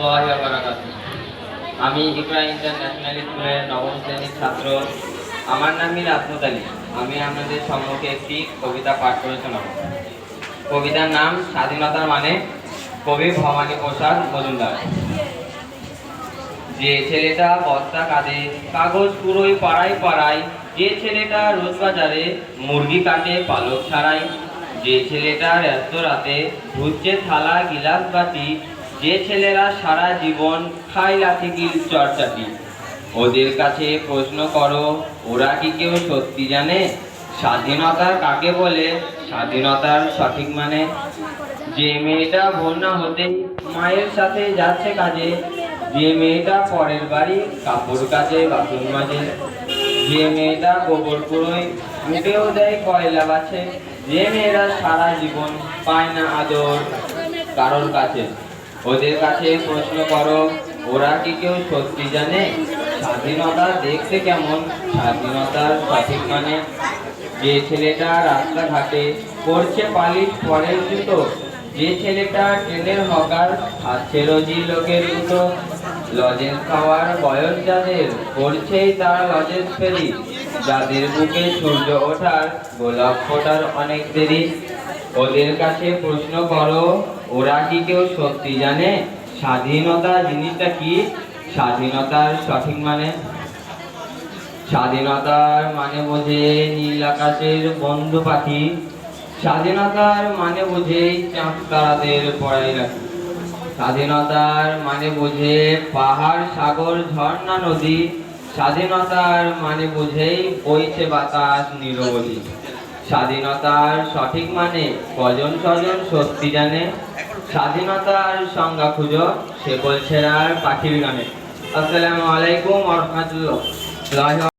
রহমতুল্লাহি ওয়া বারাকাতুহু। আমি ইকরা ইন্টারন্যাশনাল স্কুলের নবম শ্রেণীর ছাত্র। আমার নাম আসমত আলী। আমি আপনাদের সম্মুখে একটি কবিতা পাঠ করে শোনাব। কবিতার নাম স্বাধীনতার মানে, কবি ভবানী প্রসাদ মজুমদার। যে ছেলেটা বস্তা কাঁধে কাগজ পুরোই পাড়ায় পাড়ায়, যে ছেলেটা রোজ বাজারে মুরগি কাটে পালক ছাড়াই, যে ছেলেটা রেস্তোরাঁতে ধুচ্ছে থালা গিলাস বাটি, যে ছেলেরা সারা জীবন খায় লাঠি গিল চর্চাটি, ওদের কাছে প্রশ্ন করো, ওরা কি কেউ সত্যি জানে স্বাধীনতা কাকে বলে, স্বাধীনতার সঠিক মানে? যে মেয়েটা ভোর না হতে মায়ের সাথে যাচ্ছে কাজে, যে মেয়েটা পরের বাড়ি কাপড় কাচে বাথরুম মাঝে, যে মেয়েটা গোবর কুড়োয় উঠেও দেয় কয়লা বাছে, যে মেয়েরা সারা জীবন পায় না আদর কারোর কাছে, ওদের কাছে প্রশ্ন করো, ওরা কি কেউ সত্যি জানে স্বাধীনতা দেখতে কেমন, স্বাধীনতার সঠিক মানে? যে ছেলেটা রাস্তাঘাটে করছে পালিশ পরের জুতো, যে ছেলেটা ট্রেনের হকার খাচ্ছে রোজি লোকের জুতো, লজেন্স খাওয়ার বয়স যাদের করছেই তারা লজেন্স ফেরি, যাদের বুকে সূর্য ওঠার গোলাপ ফোটার অনেক দেরি, ওদের কাছে প্রশ্ন করো, ওরা কি কেউ সত্যি জানে স্বাধীনতা জিনিসটা কি, স্বাধীনতার সঠিক মানে? স্বাধীনতার মানে বোঝে নীল আকাশের বন্ধু পাখি, স্বাধীনতার মানে বোঝে চাঁদ তারাদের পড়াই রাখি, স্বাধীনতার মানে বোঝে পাহাড় সাগর ঝর্ণা নদী, স্বাধীনতার মানে বোঝেই বইছে বাতাস নিরবধি, স্বাধীনতার সঠিক মানে কজন স্বজন সত্যি জানে, স্বাধীনতার সংজ্ঞা খুঁজো সে বলছে আর পাখির গানে। আসসালামু আলাইকুম ওয়া রাহমাতুল্লাহ।